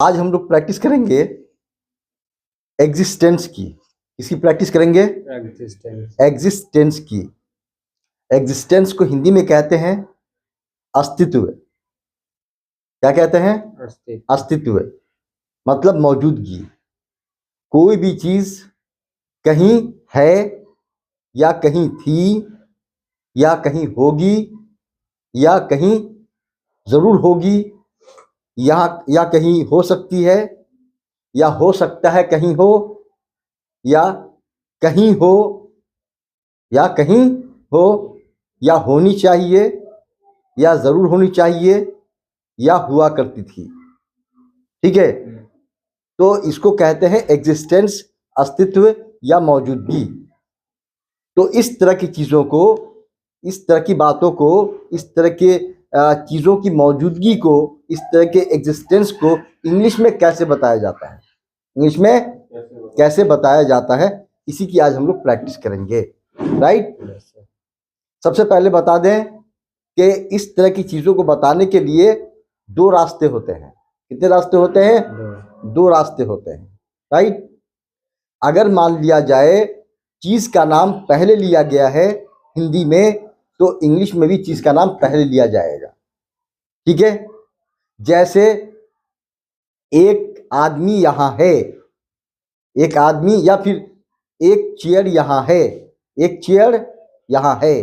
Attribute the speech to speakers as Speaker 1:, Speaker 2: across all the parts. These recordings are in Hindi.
Speaker 1: आज हम लोग प्रैक्टिस करेंगे एग्जिस्टेंस की। इसकी प्रैक्टिस करेंगे एग्जिस्टेंस की। एग्जिस्टेंस को हिंदी में कहते हैं अस्तित्व। क्या कहते हैं? अस्तित्व मतलब मौजूदगी। कोई भी चीज कहीं है या कहीं थी या कहीं होगी या कहीं जरूर होगी या कहीं हो सकती है या हो सकता है कहीं हो या कहीं हो या कहीं हो या होनी चाहिए या जरूर होनी चाहिए या हुआ करती थी। ठीक है, तो इसको कहते हैं एग्जिस्टेंस, अस्तित्व या मौजूदगी। तो इस तरह की चीज़ों को, इस तरह की बातों को, इस तरह के चीज़ों की मौजूदगी को, इस तरह के एग्जिस्टेंस को इंग्लिश में कैसे बताया जाता है, इंग्लिश में कैसे बताया जाता है, इसी की आज हम लोग प्रैक्टिस करेंगे। राइट? सबसे पहले बता दें कि इस तरह की चीज़ों को बताने के लिए दो रास्ते होते हैं। कितने रास्ते होते हैं? दो रास्ते होते हैं। राइट? अगर मान लिया जाए चीज़ का नाम पहले लिया गया है हिंदी में, तो इंग्लिश में भी चीज़ का नाम पहले लिया जाएगा। ठीक है? जैसे एक आदमी यहाँ है, एक आदमी, या फिर एक चेयर यहाँ है, एक चेयर यहाँ है।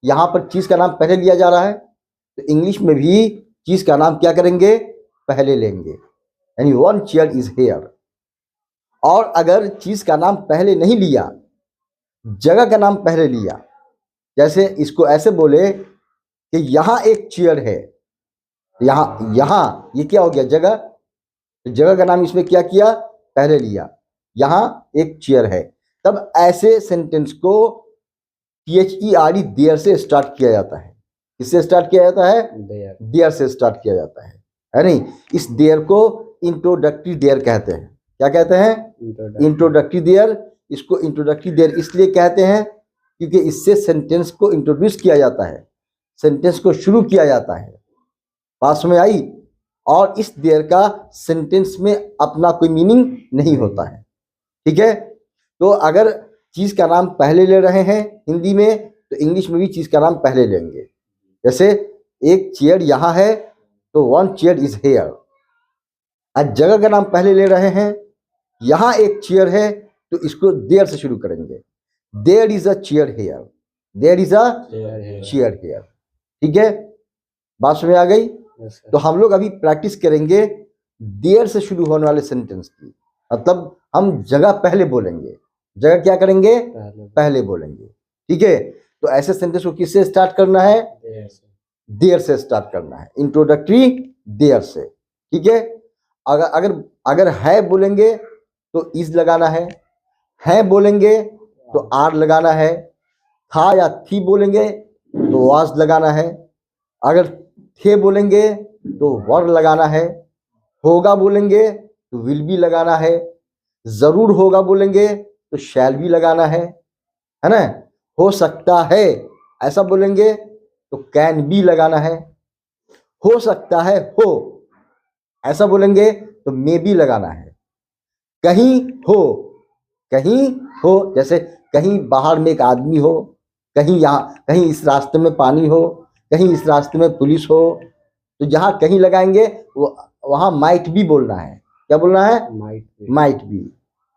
Speaker 1: यहाँ पर चीज़ का नाम पहले लिया जा रहा है, तो इंग्लिश में भी चीज़ का नाम क्या करेंगे? पहले लेंगे, यानी वन चेयर इज हेयर। और अगर चीज़ का नाम पहले नहीं लिया, जगह का नाम पहले लिया, जैसे इसको ऐसे बोले कि यहाँ एक चेयर है, यहाँ ये क्या हो गया? जगह। तो जगह का नाम इसमें क्या किया? पहले लिया। यहाँ एक चेयर है। तब ऐसे सेंटेंस को THERE देयर से स्टार्ट किया जाता है। किससे स्टार्ट किया जाता है? देयर से स्टार्ट किया जाता है नहीं? इस देयर को इंट्रोडक्टरी देयर कहते हैं। क्या कहते हैं? Introductory there. इसको इंट्रोडक्टरी देयर इसलिए कहते हैं क्योंकि इससे सेंटेंस को इंट्रोड्यूस किया जाता है, सेंटेंस को शुरू किया जाता है। बात समझ आई? और इस देयर का सेंटेंस में अपना कोई मीनिंग नहीं होता है। ठीक है? तो अगर चीज़ का नाम पहले ले रहे हैं हिंदी में, तो इंग्लिश में भी चीज़ का नाम पहले लेंगे। जैसे एक चेयर यहाँ है, तो वन चेयर इज हेयर। आज जगह का नाम पहले ले रहे हैं, यहाँ एक चेयर है, तो इसको देयर से शुरू करेंगे। There is a chair here, there is a chair here. ठीक है? बात समझ आ गई? तो हम लोग अभी प्रैक्टिस करेंगे देयर से शुरू होने वाले सेंटेंस की। मतलब हम जगह पहले बोलेंगे, जगह क्या करेंगे? पहले बोलेंगे। ठीक है? तो ऐसे सेंटेंस को किससे स्टार्ट करना है? देयर से स्टार्ट करना है, इंट्रोडक्टरी देयर से। ठीक है? अगर है बोलेंगे तो इज लगाना है बोलेंगे तो आर लगाना है, था या थी बोलेंगे तो वाज लगाना है, अगर थे बोलेंगे तो वर लगाना है, होगा बोलेंगे तो विल बी लगाना है, जरूर होगा बोलेंगे तो शैल बी लगाना है ना? हो सकता है ऐसा बोलेंगे तो कैन बी लगाना है, हो सकता है हो ऐसा बोलेंगे तो मे बी लगाना है, कहीं हो, जैसे कहीं बाहर में एक आदमी हो, कहीं यहाँ, कहीं इस रास्ते में पानी हो, कहीं इस रास्ते में पुलिस हो, तो जहाँ कहीं लगाएंगे वहाँ माइट भी बोलना है। क्या बोलना है? माइट भी।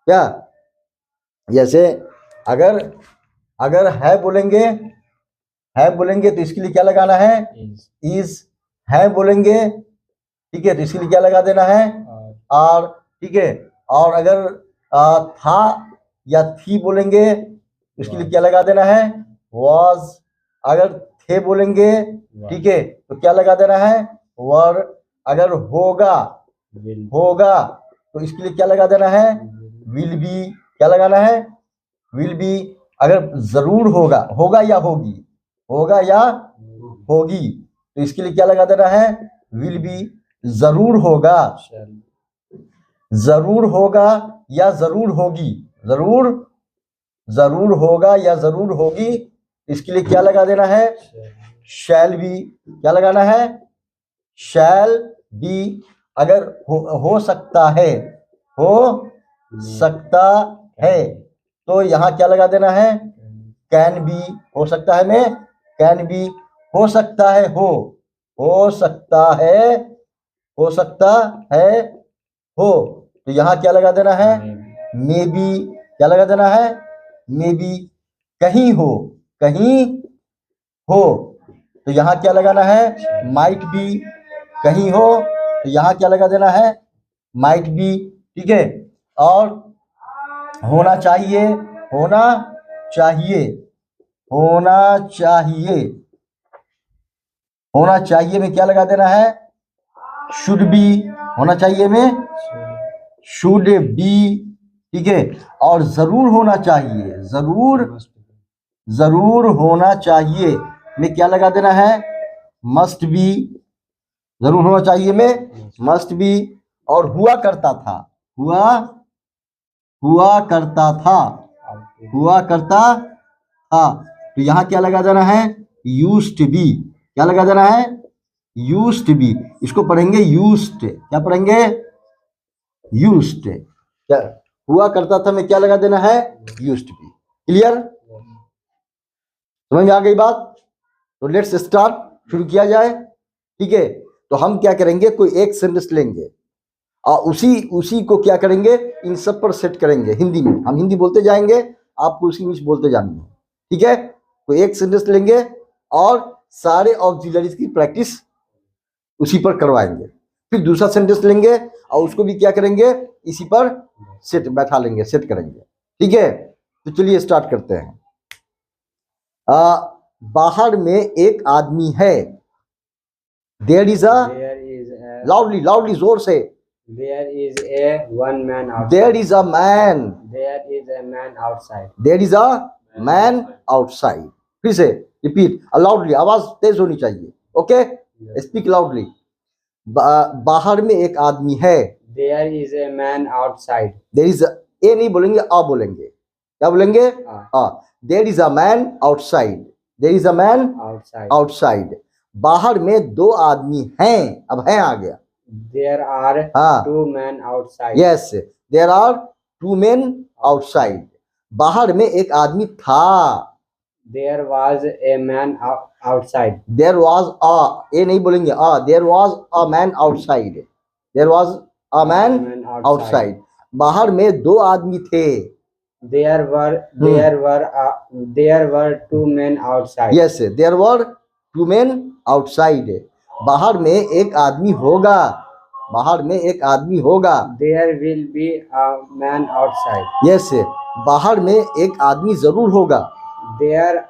Speaker 1: क्या? जैसे अगर है बोलेंगे तो इसके लिए क्या लगाना है? इज। है बोलेंगे, ठीक है, तो इसके लिए क्या लगा देना है? और। ठीक है? और अगर था या थी बोलेंगे इसके लिए क्या लगा देना है? was। अगर थे बोलेंगे, ठीक है, तो क्या लगा देना है? were। अगर होगा तो इसके लिए क्या लगा देना है? will be। क्या लगाना है? will be। अगर जरूर होगा या होगी, तो इसके लिए क्या लगा देना है? will be। जरूर होगा या जरूर होगी, जरूर होगा या जरूर होगी, इसके लिए क्या लगा देना है? Shall be. क्या लगाना है? Shall be. अगर हो सकता है, हो सकता है, तो यहाँ क्या लगा देना है? Can be. हो सकता है में कैन बी, हो सकता है हो सकता है, हो सकता है हो, तो यहाँ क्या लगा देना है? May be. क्या लगा देना है? May be. कहीं हो तो यहाँ क्या लगाना है? Might be. कहीं हो तो यहाँ क्या लगा देना है? Might be. ठीक है। और होना चाहिए, होना चाहिए, होना चाहिए, होना चाहिए में क्या लगा देना है? Should be. होना चाहिए में शुड बी। ठीक है। और जरूर होना चाहिए, जरूर होना चाहिए में क्या लगा देना है? Must be. जरूर होना चाहिए में मस्ट बी। और हुआ करता था, हुआ करता था, हुआ करता था, तो यहाँ क्या लगा देना है? Used to be. क्या लगा देना है? Used to be. इसको पढ़ेंगे यूज्ड। क्या पढ़ेंगे? यूज्ड। क्या हुआ करता था में क्या लगा देना है? Used to be. क्लियर? समझ में आ गई बात? तो लेट्स स्टार्ट, शुरू किया जाए। ठीक है। तो हम क्या करेंगे, कोई एक सेंटेंस लेंगे और उसी को क्या करेंगे, इन सब पर सेट करेंगे हिंदी में। हम हिंदी बोलते जाएंगे, आपको उसी इंग्लिश बोलते जानी है। ठीक है। कोई एक सेंटेंस लेंगे और सारे ऑक्सिलरीज की प्रैक्टिस उसी पर करवाएंगे। फिर दूसरा सेंटेंस लेंगे और उसको भी क्या करेंगे, इसी पर सेट बैठा लेंगे, सेट करेंगे। ठीक है। तो चलिए स्टार्ट करते हैं। बाहर में एक आदमी है। देयर इज अ, लाउडली जोर से।
Speaker 2: There is a one man outside.
Speaker 1: There is a man.
Speaker 2: There is a man outside.
Speaker 1: There is a man outside. फिर से रिपीट लाउडली, आवाज तेज होनी चाहिए। Okay, speak loudly. बाहर में एक आदमी है।
Speaker 2: There is a man outside.
Speaker 1: There is a नहीं बोलेंगे, आ बोलेंगे। क्या बोलेंगे? A. There is a man outside. There is a man
Speaker 2: Outside.
Speaker 1: Outside. बाहर में दो आदमी हैं। अब हैं आ गया।
Speaker 2: There are
Speaker 1: हाँ।
Speaker 2: two men outside.
Speaker 1: Yes, there are two men outside. बाहर में एक आदमी था।
Speaker 2: There was a man outside.
Speaker 1: There was a, a नहीं बोलेंगे, a. There was a man outside. There was a man outside. बाहर में दो आदमी थे।
Speaker 2: There were two men outside.
Speaker 1: Yes, there were two men outside. बाहर में एक आदमी होगा। बाहर में एक आदमी होगा।
Speaker 2: There will be a man outside.
Speaker 1: Yes, बाहर में एक आदमी जरूर होगा।
Speaker 2: There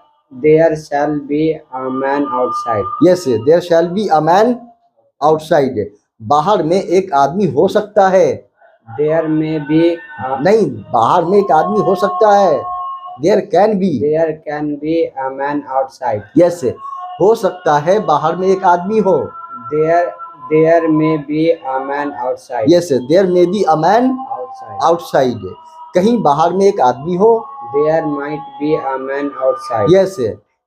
Speaker 2: shall be a man outside.
Speaker 1: Yes, there shall be a man outside. बाहर में एक आदमी हो सकता है।
Speaker 2: There may be
Speaker 1: नहीं, बाहर में एक आदमी हो सकता है। There can be.
Speaker 2: There can be a man outside.
Speaker 1: यस, हो सकता है बाहर में एक आदमी हो।
Speaker 2: There may be a man outside.
Speaker 1: Yes, there may be a man
Speaker 2: Outside.
Speaker 1: Outside. कहीं बाहर में एक आदमी हो।
Speaker 2: There might be a man outside.
Speaker 1: Yes,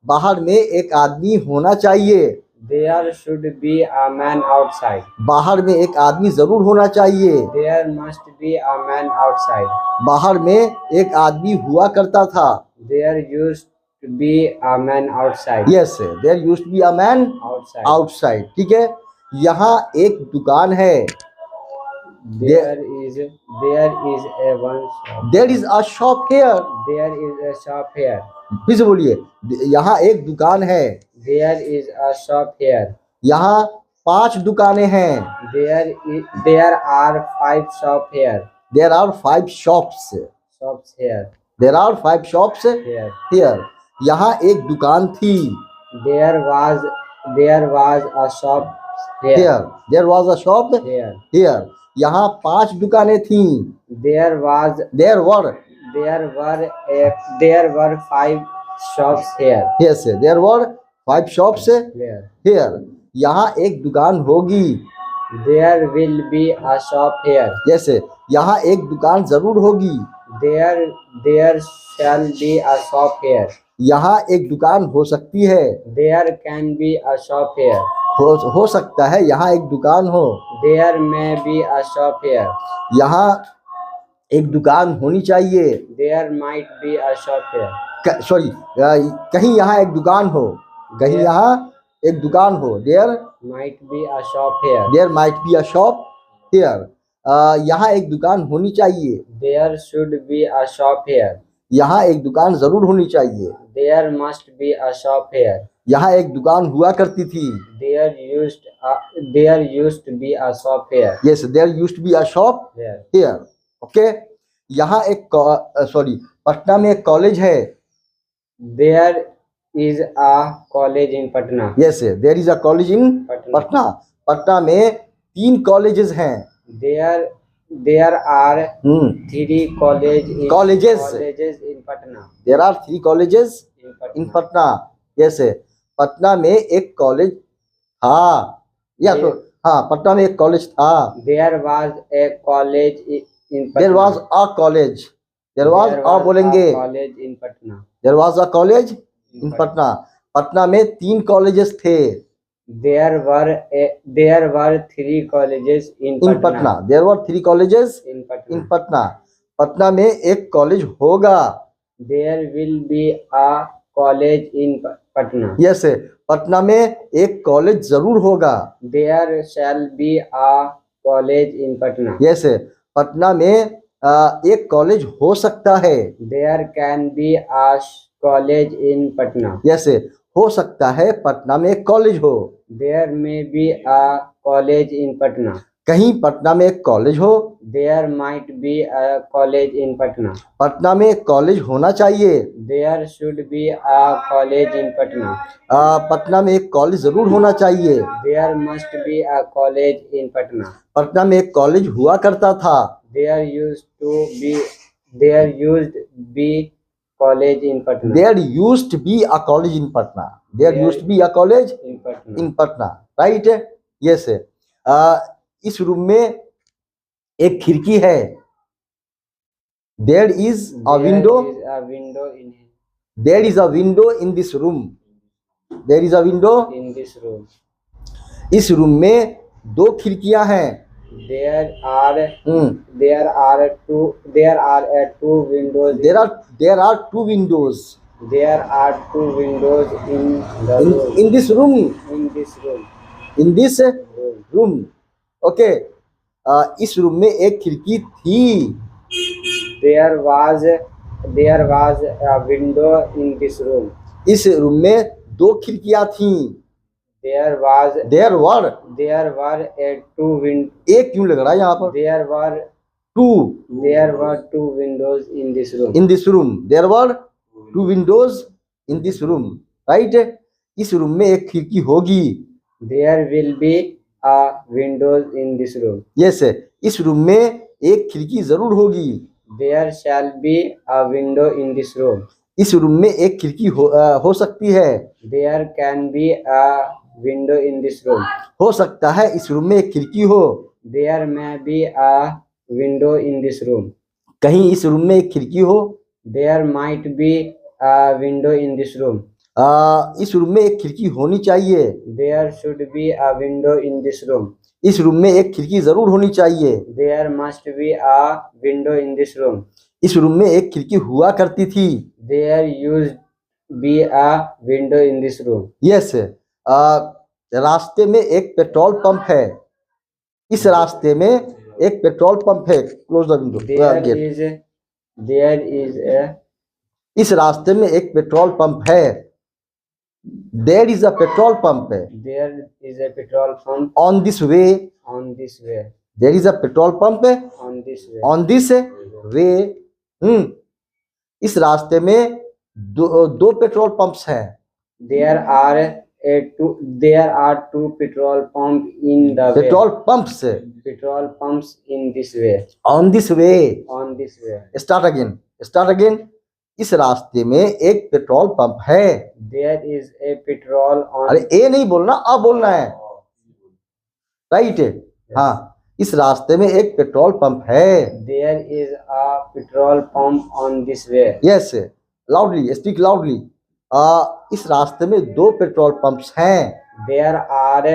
Speaker 1: बाहर में एक आदमी होना चाहिए।
Speaker 2: There should be a man outside.
Speaker 1: बाहर में एक आदमी जरूर होना चाहिए।
Speaker 2: There must be a man outside.
Speaker 1: बाहर में एक आदमी हुआ करता था।
Speaker 2: There used to be a man outside.
Speaker 1: Yes, there used to be a man
Speaker 2: Outside.
Speaker 1: Outside. ठीक है। यहाँ एक दुकान है।
Speaker 2: There is a one shop.
Speaker 1: There is a shop here.
Speaker 2: There is a shop here.
Speaker 1: फिर से बोलिए, यहाँ एक दुकान है।
Speaker 2: There is a shop here.
Speaker 1: यहाँ 5 दुकानें हैं।
Speaker 2: There are 5 shop here.
Speaker 1: There are 5 shops.
Speaker 2: Shops here.
Speaker 1: There are 5 shops
Speaker 2: Here.
Speaker 1: Here. यहाँ एक दुकान थी।
Speaker 2: There was a shop here.
Speaker 1: Here, there was a shop
Speaker 2: Here.
Speaker 1: Here. यहाँ 5 दुकानें थी।
Speaker 2: There वर there were 5 shops here.
Speaker 1: Yes, there were 5 shops
Speaker 2: Here.
Speaker 1: Here. यहाँ एक दुकान होगी।
Speaker 2: There will be a shop here.
Speaker 1: Yes, यहाँ एक दुकान जरूर होगी।
Speaker 2: There shall be a shop here.
Speaker 1: यहाँ एक दुकान हो सकती है।
Speaker 2: There can be a shop here.
Speaker 1: हो सकता है यहाँ एक दुकान हो,
Speaker 2: There may be a shop here.
Speaker 1: यहाँ एक दुकान होनी चाहिए,
Speaker 2: There might be a shop here.
Speaker 1: Sorry, कहीं यहाँ एक दुकान हो, कहीं यहाँ एक दुकान हो, there
Speaker 2: Might be a shop here.
Speaker 1: There might be a shop here, यहाँ एक दुकान होनी चाहिए,
Speaker 2: There should be a shop here.
Speaker 1: यहाँ एक दुकान जरूर होनी चाहिए,
Speaker 2: There must be a shop here.
Speaker 1: यहाँ एक दुकान हुआ करती थी,
Speaker 2: There used to be a shop here.
Speaker 1: Yes there used to be a shop
Speaker 2: Here.
Speaker 1: Here, okay. यहाँ एक सॉरी, पटना में एक कॉलेज है,
Speaker 2: There is a college in Patna.
Speaker 1: Yes there is a college in
Speaker 2: Patna.
Speaker 1: Patna, Patna में 3 कॉलेजेस हैं,
Speaker 2: There are 3
Speaker 1: Colleges.
Speaker 2: colleges in Patna.
Speaker 1: There are 3 colleges
Speaker 2: In Patna.
Speaker 1: In Patna, yes Patna में एक कॉलेज था, या तो हाँ पटना में एक कॉलेज था,
Speaker 2: There was a college in Patna.
Speaker 1: There was a college, there was
Speaker 2: There
Speaker 1: a
Speaker 2: was
Speaker 1: बोलेंगे,
Speaker 2: a college in Patna.
Speaker 1: There was a college in Patna, Patna में 3 कॉलेजेस थे,
Speaker 2: There were 3 colleges in
Speaker 1: in
Speaker 2: Patna.
Speaker 1: Patna, there were 3 colleges
Speaker 2: In
Speaker 1: in
Speaker 2: Patna.
Speaker 1: Patna, Patna में एक कॉलेज होगा,
Speaker 2: There will be a college in Patna.
Speaker 1: Yes Patna में एक कॉलेज जरूर होगा,
Speaker 2: There shall be a college in Patna.
Speaker 1: Yes Patna में एक कॉलेज हो सकता है,
Speaker 2: There can be a college in Patna.
Speaker 1: Yes हो सकता है पटना में एक कॉलेज हो,
Speaker 2: There may be a college in Patna.
Speaker 1: कहीं पटना में एक कॉलेज हो,
Speaker 2: There might be a college in Patna.
Speaker 1: Patna में एक कॉलेज होना चाहिए,
Speaker 2: There should be a college in Patna.
Speaker 1: Patna में एक कॉलेज जरूर होना चाहिए,
Speaker 2: There must be a college in Patna.
Speaker 1: Patna में एक कॉलेज हुआ करता था,
Speaker 2: There used be college in Patna.
Speaker 1: There used to be a college in Patna, there used to be a college
Speaker 2: In Patna.
Speaker 1: In Patna, right, yes इस रूम में एक खिड़की है, there is a window,
Speaker 2: There is a window
Speaker 1: there is a window in this room, there is a window,
Speaker 2: in this room.
Speaker 1: इस रूम में 2 खिड़कियां हैं,
Speaker 2: There are two windows.
Speaker 1: There are 2 windows
Speaker 2: There are 2 windows in the room.
Speaker 1: In this room,
Speaker 2: In this room.
Speaker 1: In this
Speaker 2: Room.
Speaker 1: Room, okay. इस रूम में एक खिड़की थी,
Speaker 2: There was a window in this room.
Speaker 1: इस रूम में 2 खिड़कियां थीं,
Speaker 2: There were
Speaker 1: there were
Speaker 2: a 2 windows.
Speaker 1: एक क्यों लग रहा है यहाँ पर,
Speaker 2: There were 2 windows in this room.
Speaker 1: In this room, there were 2 windows in this room, right. इस रूम में एक खिड़की होगी,
Speaker 2: There will be a windows in this room.
Speaker 1: Yes इस रूम में एक खिड़की जरूर होगी,
Speaker 2: There shall be a window in this room.
Speaker 1: इस रूम में एक खिड़की हो सकती है,
Speaker 2: There can be a window in this room.
Speaker 1: हो सकता है इस रूम में एक खिड़की हो,
Speaker 2: There may be a window in this room.
Speaker 1: कहीं इस रूम में एक खिड़की हो,
Speaker 2: There might be a window in this room.
Speaker 1: इस रूम में एक खिड़की होनी चाहिए,
Speaker 2: There should be a window in this room.
Speaker 1: इस रूम में एक खिड़की जरूर होनी चाहिए,
Speaker 2: There must be a window in this room.
Speaker 1: इस रूम में एक खिड़की हुआ करती थी,
Speaker 2: There used be a window in this room.
Speaker 1: Yes रास्ते में एक पेट्रोल पंप है, इस रास्ते में एक पेट्रोल पंप है, close the window gate,
Speaker 2: There is a
Speaker 1: इस रास्ते में एक पेट्रोल पंप है, there is a petrol pump है,
Speaker 2: there is a petrol pump
Speaker 1: on this way,
Speaker 2: on this way.
Speaker 1: There is a petrol pump
Speaker 2: On this way.
Speaker 1: On this way, इस रास्ते में दो पेट्रोल पंप्स हैं,
Speaker 2: There are two petrol pump in the way.
Speaker 1: Petrol pumps
Speaker 2: Petrol pumps in this way.
Speaker 1: On this way,
Speaker 2: On this way.
Speaker 1: Start again, इस रास्ते में एक पेट्रोल पंप है,
Speaker 2: There is a petrol on.
Speaker 1: अरे ए नहीं बोलना, अब बोलना है, राइट, हाँ इस रास्ते में एक पेट्रोल पंप है,
Speaker 2: There is a petrol pump on this way.
Speaker 1: Yes loudly, speak loudly, इस रास्ते में 2 पेट्रोल पंप्स हैं,
Speaker 2: There are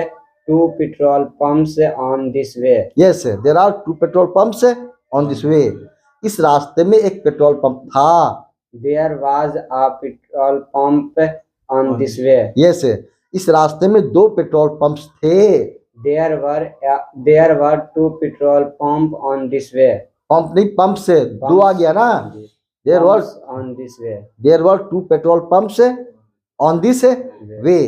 Speaker 2: two petrol pumps on this way.
Speaker 1: Yes, there are 2 petrol pumps on this way. इस रास्ते में एक पेट्रोल पंप था।
Speaker 2: There was a petrol pump on this way.
Speaker 1: Yes, इस रास्ते में 2 पेट्रोल पंप्स थे।
Speaker 2: There were two petrol pump on this way.
Speaker 1: Pump नहीं, पंप से 2 आ गया ना। There were
Speaker 2: Pumps on this way.
Speaker 1: 2 petrol pumps on this way.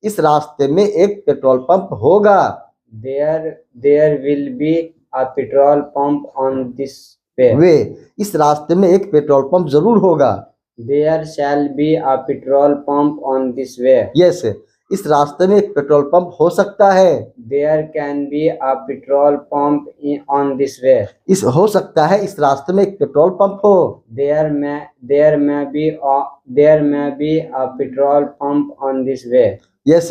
Speaker 1: इस रास्ते में एक पेट्रोल पंप होगा।
Speaker 2: There will be a petrol pump on this way.
Speaker 1: वे, इस रास्ते में एक पेट्रोल पंप जरूर होगा।
Speaker 2: There shall be a petrol pump on this way.
Speaker 1: Yes, इस रास्ते में एक पेट्रोल पंप हो सकता है।
Speaker 2: There can be a petrol pump on this way.
Speaker 1: इस हो सकता है इस रास्ते में एक पेट्रोल पंप हो।
Speaker 2: There may be a petrol pump on this way.
Speaker 1: Yes,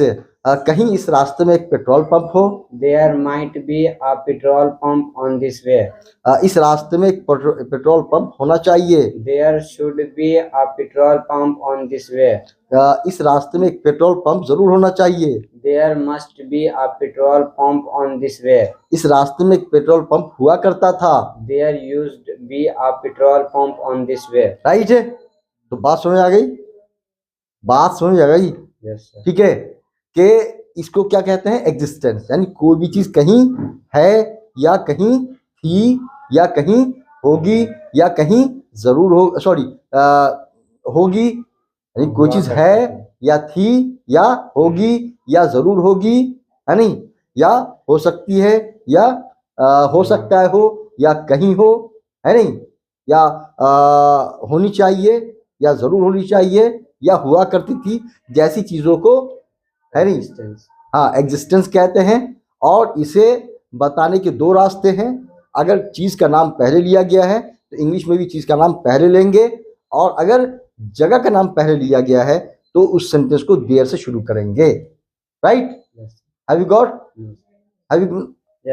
Speaker 1: कहीं इस रास्ते में एक पेट्रोल पंप हो।
Speaker 2: There might be a petrol pump on this way.
Speaker 1: इस रास्ते में एक पेट्रोल पंप होना चाहिए।
Speaker 2: There should be a petrol pump on this way.
Speaker 1: इस रास्ते में एक पेट्रोल पंप जरूर होना चाहिए।
Speaker 2: There must be a petrol pump on this way.
Speaker 1: इस रास्ते में एक पेट्रोल पंप हुआ करता था।
Speaker 2: There used to be a petrol pump on this way.
Speaker 1: Right है, तो बात समझ आ गई, बात समझ आ गई।
Speaker 2: Yes, sir.
Speaker 1: ठीक है, कि इसको क्या कहते हैं, एग्जिस्टेंस, यानी कोई भी चीज कहीं है या कहीं थी या कहीं होगी या कहीं जरूर हो, सॉरी होगी, यानी कोई चीज है या थी या होगी या जरूर होगी, है नहीं, या हो सकती है या हो सकता है हो या कहीं हो, है नहीं, या होनी चाहिए या जरूर होनी चाहिए या हुआ करती थी, जैसी चीजों को, है नहीं,
Speaker 2: Existence.
Speaker 1: हाँ, एग्जिस्टेंस कहते हैं। और इसे बताने के 2 रास्ते हैं। अगर चीज का नाम पहले लिया गया है तो इंग्लिश में भी चीज का नाम पहले लेंगे, और अगर जगह का नाम पहले लिया गया है तो उस सेंटेंस को देयर से शुरू करेंगे। Right?
Speaker 2: Yes.
Speaker 1: Have you got?
Speaker 2: Yes.
Speaker 1: Have you